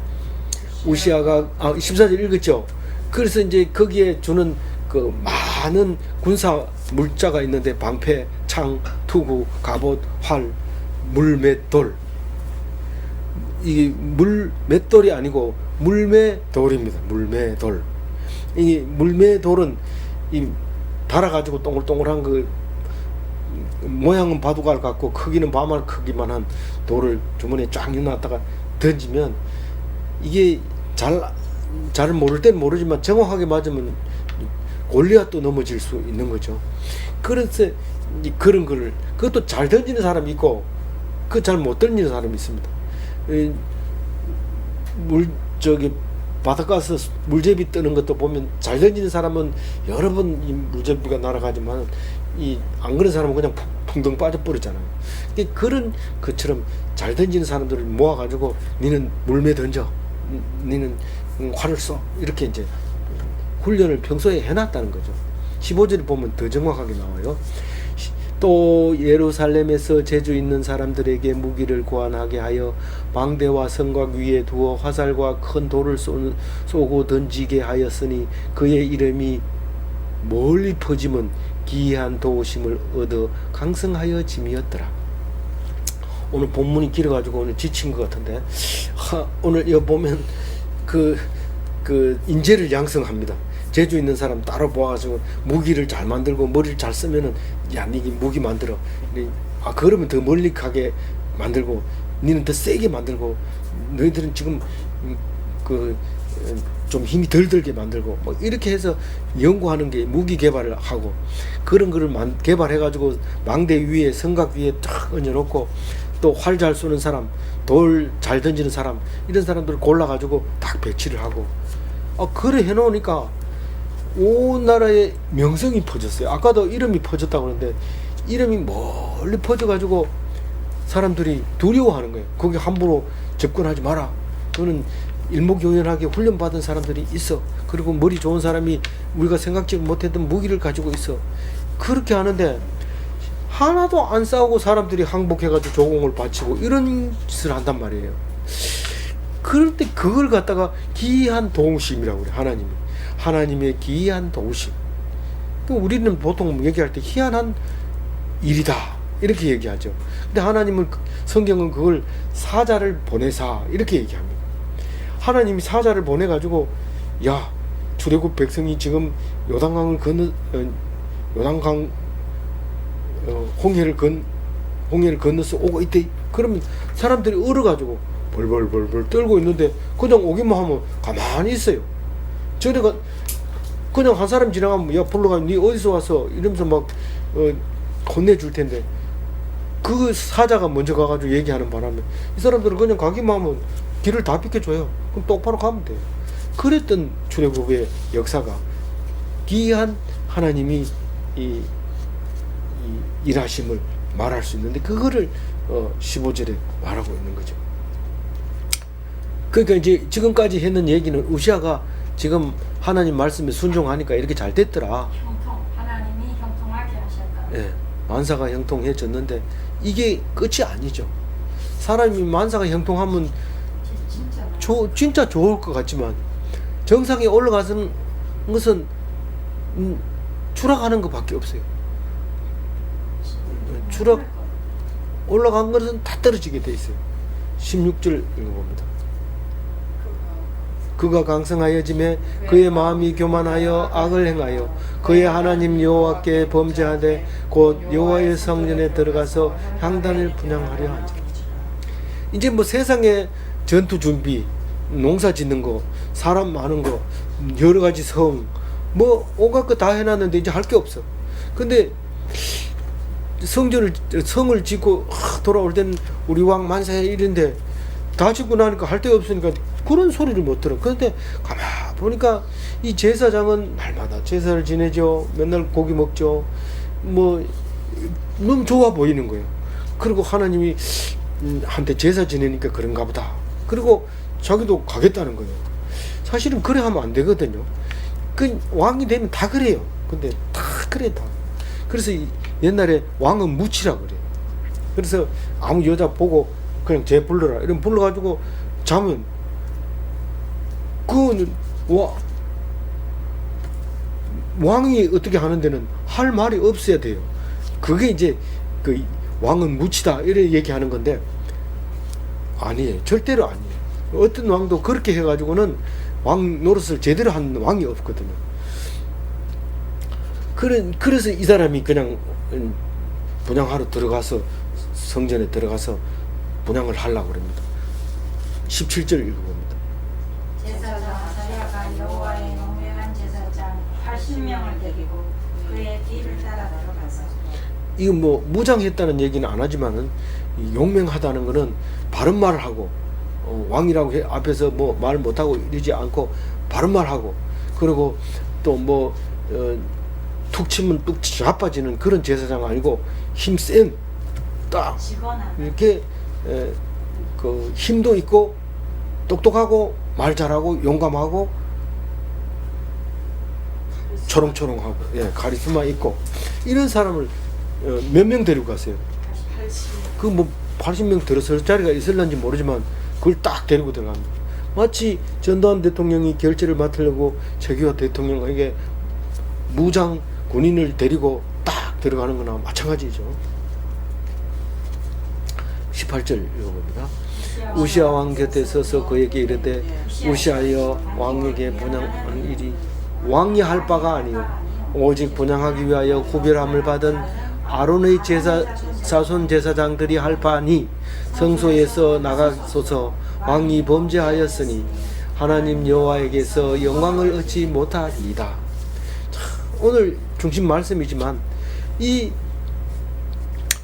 우시아가 14절 읽었죠. 그래서 이제 거기에 주는 그 많은 군사 물자가 있는데 방패, 창, 투구, 갑옷, 활, 물맷돌. 이게 물맷돌이 아니고 물매돌입니다. 물매돌. 이 물매돌은 이 달아가지고 동글동글한 그 모양은 바둑알 같고 크기는 밤알 크기만한 돌을 주머니에 쫙 넣어놨다가 던지면 이게 잘 모를 땐 모르지만 정확하게 맞으면 골리앗도 넘어질 수 있는 거죠. 그래서 그런 거를 그것도 잘 던지는 사람이 있고 그 잘 못 던지는 사람이 있습니다. 바닷가에서 물제비 뜨는 것도 보면 잘 던지는 사람은 여러 번 이 물제비가 날아가지만 안 그런 사람은 그냥 풍덩 빠져버리잖아요. 그런 것처럼 잘 던지는 사람들을 모아가지고 니는 물매 던져, 니는 활을 쏘 이렇게 이제 훈련을 평소에 해놨다는 거죠. 15절에 보면 더 정확하게 나와요. 또 예루살렘에서 재주 있는 사람들에게 무기를 고안하게 하여 방대와 성곽 위에 두어 화살과 큰 돌을 쏘고 던지게 하였으니 그의 이름이 멀리 퍼지면 기이한 도우심을 얻어 강성하여 짐이었더라. 오늘 본문이 길어가지고 오늘 지친 것 같은데 오늘 여기 보면 그 인재를 양성합니다. 재주 있는 사람 따로 모아가지고 무기를 잘 만들고 머리를 잘 쓰면은 야 니가 무기 만들어. 그러면 더 멀리 가게 만들고 니는 더 세게 만들고 너희들은 지금 좀 힘이 덜 들게 만들고 뭐 이렇게 해서 연구하는 게 무기 개발을 하고 그런 거를 개발해 가지고 망대 위에 성곽 위에 딱 얹어놓고 또 활 잘 쏘는 사람, 돌 잘 던지는 사람 이런 사람들을 골라 가지고 딱 배치를 하고 그래 해놓으니까 온 나라에 명성이 퍼졌어요. 아까도 이름이 퍼졌다고 그러는데 이름이 멀리 퍼져가지고 사람들이 두려워하는 거예요. 거기 함부로 접근하지 마라. 그거는 일목요연하게 훈련받은 사람들이 있어. 그리고 머리 좋은 사람이 우리가 생각지 못했던 무기를 가지고 있어. 그렇게 하는데 하나도 안 싸우고 사람들이 항복해가지고 조공을 바치고 이런 짓을 한단 말이에요. 그럴 때 그걸 갖다가 기이한 도우심이라고 그래. 하나님의 기이한 도우심. 우리는 보통 얘기할 때 희한한 일이다 이렇게 얘기하죠. 근데 하나님은 성경은 그걸 사자를 보내사 이렇게 얘기합니다. 하나님이 사자를 보내가지고 야 출애굽 백성이 지금 요단강을 요단강 홍해를 건너서 오고 있대. 그러면 사람들이 얼어가지고 벌벌벌벌 떨고 있는데 그냥 오기만 하면 가만히 있어요. 저래가 그냥 한 사람 지나가면 야 불러가 니 어디서 왔어 이러면서 막 혼내줄 텐데 그 사자가 먼저 가가지고 얘기하는 바람에 이 사람들은 그냥 가기만 하면 길을 다 비켜줘요. 그럼 똑바로 가면 돼요. 그랬던 출애굽의 역사가 기이한 하나님이 이 일하심을 말할 수 있는데 그거를 15절에 말하고 있는 거죠. 그러니까 이제 지금까지 했는 얘기는 우시아가 지금 하나님 말씀에 순종하니까 이렇게 잘 됐더라. 하나님이 형통하게 하셨다. 예, 만사가 형통해졌는데 이게 끝이 아니죠. 사람이 만사가 형통하면 진짜 좋을 것 같지만 정상에 올라가는 것은 추락하는 것밖에 없어요. 올라간 것은 다 떨어지게 돼 있어요. 16절 읽어봅니다. 그가 강성하여짐에 그의 마음이 교만하여 악을 행하여 그의 하나님 여호와께 범죄하되 곧 여호와의 성전에 들어가서 향단을 분향하려 한지라. 이제 뭐 세상에 전투 준비, 농사 짓는 거, 사람 많은 거, 여러 가지 성, 뭐 온갖 거 다 해놨는데 이제 할 게 없어. 근데 성을 짓고 돌아올 때는 우리 왕 만세 이런데 다 짓고 나니까 할 데가 없으니까 그런 소리를 못 들어. 그런데 가만 보니까 이 제사장은 날마다 제사를 지내죠. 맨날 고기 먹죠. 뭐 너무 좋아 보이는 거예요. 그리고 하나님이 한테 제사 지내니까 그런가 보다. 그리고 자기도 가겠다는 거예요. 사실은 그래 하면 안 되거든요. 그 왕이 되면 다 그래요. 근데 다 그래 다. 그래서 옛날에 왕은 무치라 그래요. 그래서 아무 여자 보고 그냥 쟤 불러라 이런 불러가지고 자면 그거는 왕이 어떻게 하는 데는 할 말이 없어야 돼요. 그게 이제 그 왕은 무치다 이렇게 얘기하는 건데 아니에요. 절대로 아니에요. 어떤 왕도 그렇게 해가지고는 왕 노릇을 제대로 하는 왕이 없거든요. 그래서 이 사람이 그냥 분향하러 들어가서 성전에 들어가서 분향을 하려고 그럽니다. 17절 읽어봅니다. 제사장 아사랴가 여호와의 용맹한 제사장 80명을 데리고 그의 뒤를 따라 들어가서 이거 뭐 무장했다는 얘기는 안 하지만은 용맹하다는 거는 바른 말을 하고 왕이라고 앞에서 뭐 말 못하고 이러지 않고 바른 말하고 그리고 또 뭐 툭 치면 뚝 자빠지는 그런 제사장 아니고 힘센 딱 이렇게 그 힘도 있고 똑똑하고 말 잘하고 용감하고 초롱초롱하고 카리스마 있고 이런 사람을 몇 명 데리고 갔어요. 그 뭐 80명 들어설 자리가 있을런지 모르지만 그걸 딱 데리고 들어갑니다. 마치 전두환 대통령이 결제를 맡으려고 최규하 대통령에게 무장 군인을 데리고 딱 들어가는 거나 마찬가지죠. 18절 읽어봅니다. 우시아 왕 곁에 서서 그에게 이르되 우시아여 왕에게 분양하는 일이 왕이 할 바가 아니요 오직 분양하기 위하여 구별함을 받은 아론의 자손 제사장들이 할 바니 성소에서 나가소서. 왕이 범죄하였으니 하나님 여호와에게서 영광을 얻지 못하리이다. 오늘 중심 말씀이지만 이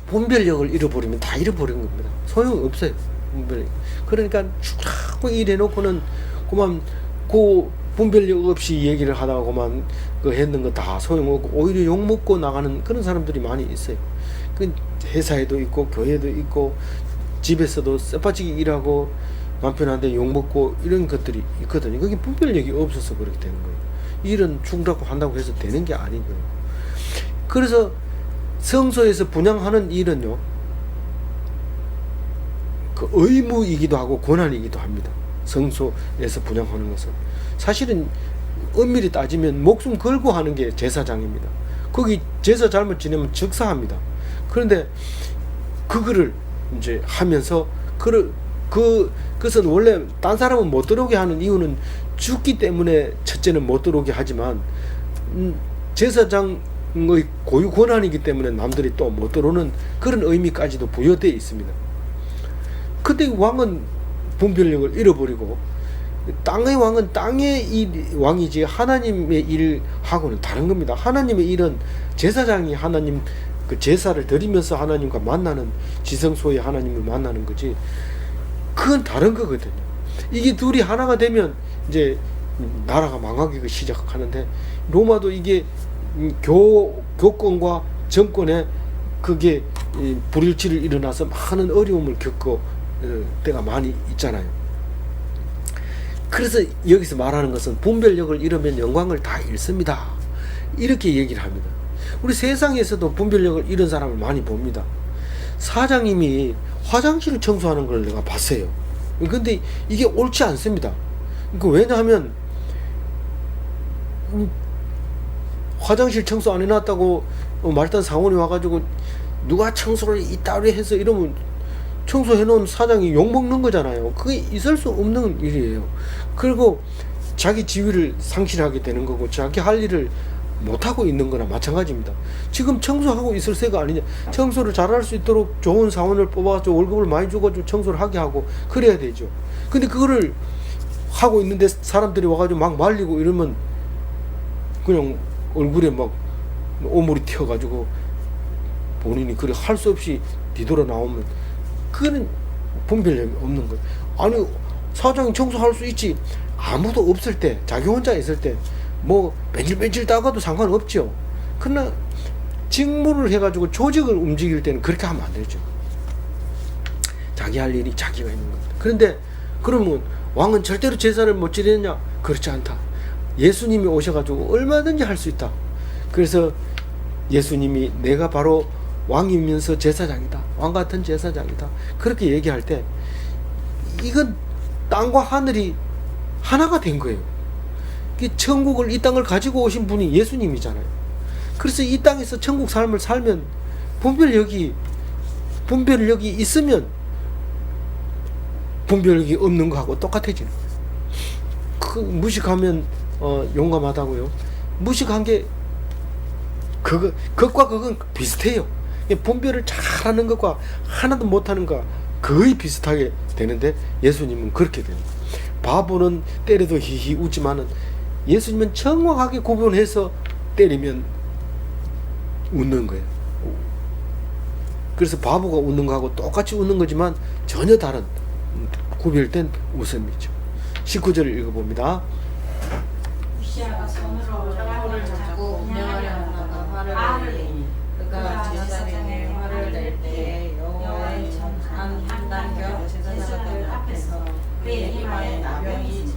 분별력을 잃어버리면 다 잃어버린 겁니다. 소용없어요. 분별력. 그러니까 자꾸 이래놓고는 그만 그 분별력 없이 얘기를 하다가 그만 그 했는 거 다 소용없고 오히려 욕먹고 나가는 그런 사람들이 많이 있어요. 그 회사에도 있고 교회도 있고 집에서도 쎄빠지게 일하고 남편한테 욕먹고 이런 것들이 있거든요. 그게 분별력이 없어서 그렇게 되는 거예요. 일은 죽라고 한다고 해서 되는 게 아니고요. 그래서 성소에서 분향하는 일은요, 그 의무이기도 하고 권한이기도 합니다. 성소에서 분향하는 것은 사실은 엄밀히 따지면 목숨 걸고 하는 게 제사장입니다. 거기 제사 잘못 지내면 즉사합니다. 그런데 그거를 이제 하면서 그것은 원래 딴 사람은 못 들어오게 하는 이유는 죽기 때문에 첫째는 못 들어오게 하지만 제사장의 고유 권한이기 때문에 남들이 또 못 들어오는 그런 의미까지도 부여되어 있습니다. 그때 왕은 분별력을 잃어버리고 땅의 왕은 땅의 왕이지 하나님의 일하고는 다른 겁니다. 하나님의 일은 제사장이 하나님 그 제사를 드리면서 하나님과 만나는 지성소의 하나님을 만나는 거지 그건 다른 거거든요. 이게 둘이 하나가 되면 이제 나라가 망하기 시작하는데 로마도 이게 교권과 정권에 그게 불일치를 일어나서 많은 어려움을 겪고 때가 많이 있잖아요. 그래서 여기서 말하는 것은 분별력을 잃으면 영광을 다 잃습니다. 이렇게 얘기를 합니다. 우리 세상에서도 분별력을 잃은 사람을 많이 봅니다. 사장님이 화장실을 청소하는 걸 내가 봤어요. 근데 이게 옳지 않습니다. 왜냐하면 화장실 청소 안 해놨다고 말단 상원이 와가지고 누가 청소를 이따위 해서 이러면 청소해놓은 사장이 욕먹는 거잖아요. 그게 있을 수 없는 일이에요. 그리고 자기 지위를 상실하게 되는 거고 자기 할 일을 못하고 있는 거나 마찬가지입니다. 지금 청소하고 있을 새가 아니냐. 청소를 잘할 수 있도록 좋은 사원을 뽑아서 월급을 많이 줘가지고 청소를 하게 하고 그래야 되죠. 근데 그거를 하고 있는데 사람들이 와가지고 막 말리고 이러면 그냥 얼굴에 막 오물이 튀어가지고 본인이 그래 할 수 없이 뒤돌아 나오면 그거는 분별력이 없는 거예요. 아니 사장이 청소할 수 있지. 아무도 없을 때 자기 혼자 있을 때 뭐 뺀질뺀질 따가도 상관없죠. 그러나 직무를 해가지고 조직을 움직일 때는 그렇게 하면 안 되죠. 자기 할 일이 자기가 있는 겁니다. 그런데 그러면 왕은 절대로 제사를 못 지내느냐? 그렇지 않다. 예수님이 오셔가지고 얼마든지 할 수 있다. 그래서 예수님이 내가 바로 왕이면서 제사장이다. 왕 같은 제사장이다. 그렇게 얘기할 때 이건 땅과 하늘이 하나가 된 거예요. 천국을 이 땅을 가지고 오신 분이 예수님이잖아요. 그래서 이 땅에서 천국 삶을 살면 분별력이 있으면 분별력이 없는 거하고 똑같아지는 거예요. 무식하면 용감하다고요. 무식한 게 그것과 그건 비슷해요. 분별을 잘하는 것과 하나도 못하는 거 거의 비슷하게 되는데 예수님은 그렇게 됩니다. 바보는 때려도 히히 웃지만은 예수님은 정확하게 구분해서 때리면 웃는 거예요. 그래서 바보가 웃는 거하고 똑같이 웃는 거지만 전혀 다른 구별된 웃음이죠. 19절을 읽어봅니다. 우시아가 손으로 화를 잡고 분향하려는 화를 내니 그가 제사장의 화를 낼 때에 여호와의 한 단결 제사장들 앞에서 그의 이마에 나병이.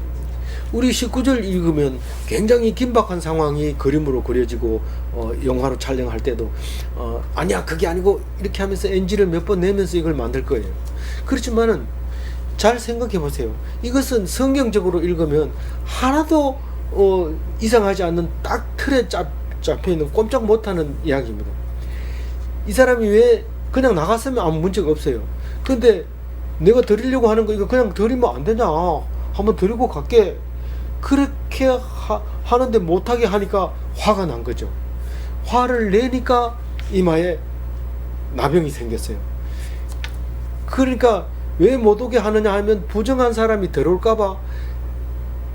우리 19절 읽으면 굉장히 긴박한 상황이 그림으로 그려지고 영화로 촬영할 때도 아니야 그게 아니고 이렇게 하면서 NG를 몇 번 내면서 이걸 만들 거예요. 그렇지만은 잘 생각해 보세요. 이것은 성경적으로 읽으면 하나도 이상하지 않는 딱 틀에 잡혀 있는 꼼짝 못하는 이야기입니다. 이 사람이 왜 그냥 나갔으면 아무 문제가 없어요. 근데 내가 드리려고 하는 거 이거 그냥 드리면 안 되냐? 한번 드리고 갈게. 그렇게 하는데 못하게 하니까 화가 난 거죠. 화를 내니까 이마에 나병이 생겼어요. 그러니까 왜 못 오게 하느냐 하면 부정한 사람이 들어올까봐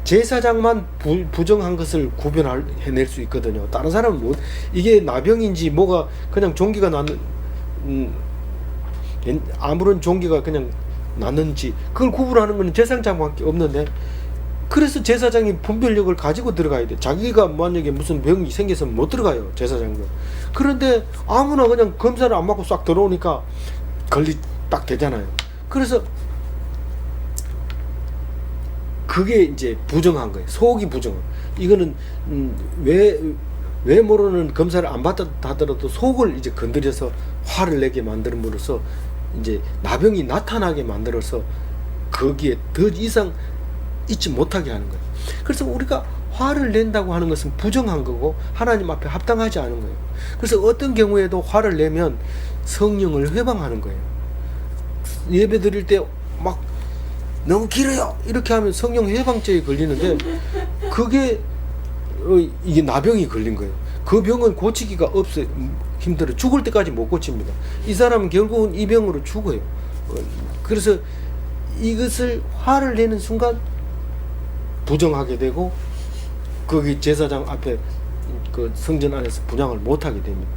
제사장만 부정한 것을 구별해낼 수 있거든요. 다른 사람은 못. 이게 나병인지 뭐가 그냥 종기가 나는 아무런 종기가 그냥 났는지 그걸 구분하는 것은 제사장밖에 없는데, 그래서 제사장이 분별력을 가지고 들어가야 돼. 자기가 만약에 무슨 병이 생겨서 못 들어가요, 제사장도. 그런데 아무나 그냥 검사를 안 받고 싹 들어오니까 딱 되잖아요. 그래서 그게 이제 부정한 거예요. 속이 부정한. 이거는 외모로는 검사를 안 받다 하더라도 속을 이제 건드려서 화를 내게 만들므로써 이제 나병이 나타나게 만들어서 거기에 더 이상 있지 못하게 하는 거예요. 그래서 우리가 화를 낸다고 하는 것은 부정한 거고 하나님 앞에 합당하지 않은 거예요. 그래서 어떤 경우에도 화를 내면 성령을 회방하는 거예요. 예배 드릴 때 막 너무 길어요 이렇게 하면 성령 회방죄에 걸리는데, 그게 이게 나병이 걸린 거예요. 그 병은 고치기가 없어요. 힘들어. 죽을 때까지 못 고칩니다. 이 사람은 결국은 이 병으로 죽어요. 그래서 이것을 화를 내는 순간 부정하게 되고 거기 제사장 앞에 그 성전 안에서 분향을 못하게 됩니다.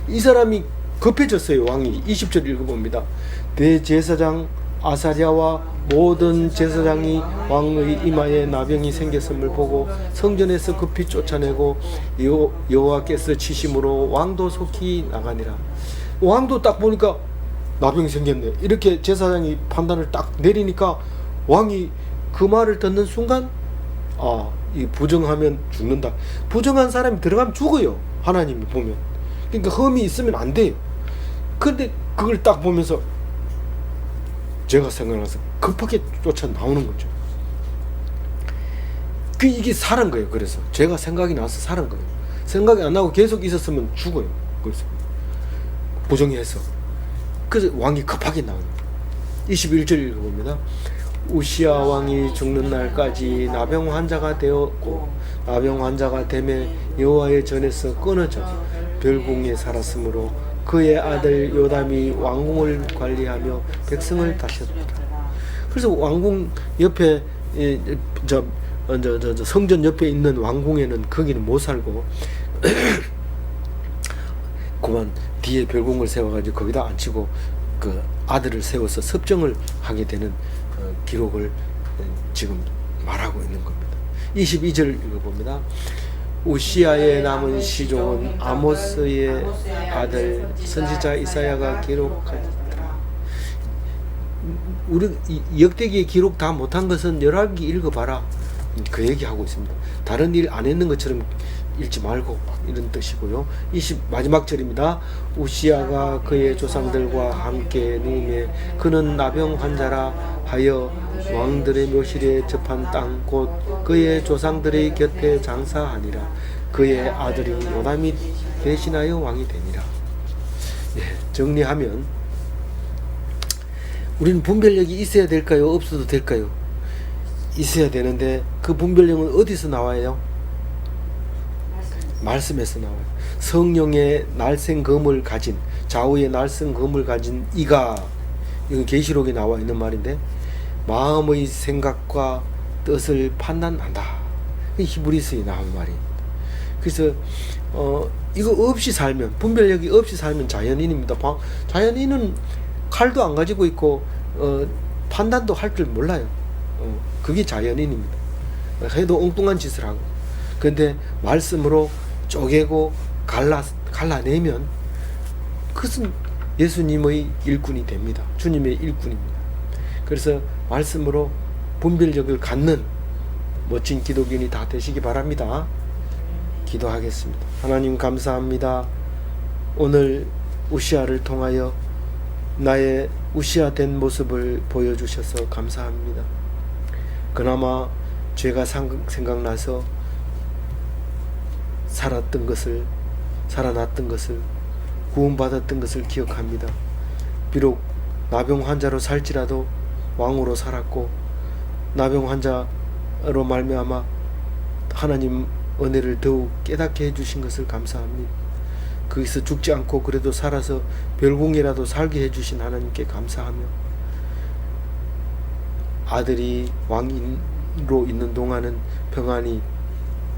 이 사람이 급해졌어요. 왕이 20절 읽어봅니다. 대제사장 아사랴와 모든 제사장이 왕의 이마에 나병이 생겼음을 보고 성전에서 급히 쫓아내고 여호와께서 치심으로 왕도 속히 나가니라. 왕도 딱 보니까 나병이 생겼네. 이렇게 제사장이 판단을 딱 내리니까 왕이 그 말을 듣는 순간 이 부정하면 죽는다. 부정한 사람이 들어가면 죽어요. 하나님이 보면. 그러니까 흠이 있으면 안 돼요. 근데 그걸 딱 보면서 제가 생각나서 급하게 쫓아 나오는 거죠. 이게 살은 거예요. 그래서 제가 생각이 나서 살은 거예요. 생각이 안 나고 계속 있었으면 죽어요. 그래서 부정해서. 그래서 왕이 급하게 나오는 거예요. 21절 읽어봅니다. 우시야 왕이 죽는 날까지 나병 환자가 되었고 나병 환자가 되매 여호와의 전에서 끊어져 별궁에 살았으므로 그의 아들 요담이 왕궁을 관리하며 백성을 다스렸다. 그래서 왕궁 옆에 성전 옆에 있는 왕궁에는 거기는 못 살고 그만 뒤에 별궁을 세워가지고 거기다 앉히고 그 아들을 세워서 섭정을 하게 되는 기록을 지금 말하고 있는 겁니다. 22절 읽어봅니다. 우시야의 남은 시종은 아모스의 아들 선지자 이사야가 기록하였더라. 우리 역대기의 기록 다 못한 것은 열왕기 읽어봐라. 그 얘기하고 있습니다. 다른 일 안 했는 것처럼 읽지 말고 이런 뜻이고요. 마지막 절입니다. 우시야가 그의 조상들과 함께 누우매 그는 나병 환자라 하여 왕들의 묘실에 접한 땅 곧 그의 조상들의 곁에 장사하니라. 그의 아들이 요담이 대신하여 왕이 되니라. 정리하면 우리는 분별력이 있어야 될까요? 없어도 될까요? 있어야 되는데 그 분별력은 어디서 나와요? 말씀에서 나와요. 성령의 날생검을 가진, 좌우의 날생검을 가진 이가, 이건 계시록에 나와 있는 말인데, 마음의 생각과 뜻을 판단한다. 히브리서에 나온 말입니다. 그래서 이거 없이 살면, 분별력이 없이 살면 자연인입니다. 자연인은 칼도 안 가지고 있고 판단도 할 줄 몰라요. 그게 자연인입니다. 해도 엉뚱한 짓을 하고. 그런데 말씀으로 쪼개고 갈라내면 그것은 예수님의 일꾼이 됩니다. 주님의 일꾼입니다. 그래서 말씀으로 분별력을 갖는 멋진 기독인이 다 되시기 바랍니다. 기도하겠습니다. 하나님 감사합니다. 오늘 우시야를 통하여 나의 우시야 된 모습을 보여주셔서 감사합니다. 그나마 죄가 생각나서 살았던 것을 살아났던 것을, 구원받았던 것을 기억합니다. 비록 나병 환자로 살지라도 왕으로 살았고, 나병 환자로 말미암아 하나님 은혜를 더욱 깨닫게 해주신 것을 감사합니다. 거기서 죽지 않고 그래도 살아서 별궁이라도 살게 해주신 하나님께 감사하며, 아들이 왕으로 있는 동안은 평안히,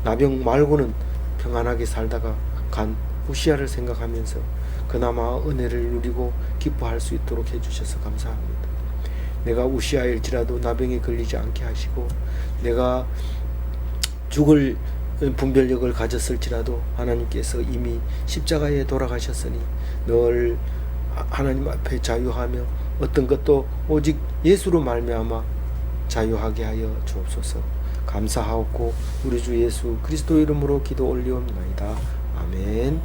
나병 말고는 평안하게 살다가 간 우시야를 생각하면서 그나마 은혜를 누리고 기뻐할 수 있도록 해주셔서 감사합니다. 내가 우시야일지라도 나병에 걸리지 않게 하시고, 내가 죽을 분별력을 가졌을지라도 하나님께서 이미 십자가에 돌아가셨으니 늘 하나님 앞에 자유하며 어떤 것도 오직 예수로 말미암아 자유하게 하여 주옵소서. 감사하옵고 우리 주 예수 그리스도 이름으로 기도 올리옵나이다. 아멘.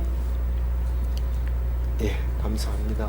예, 감사합니다.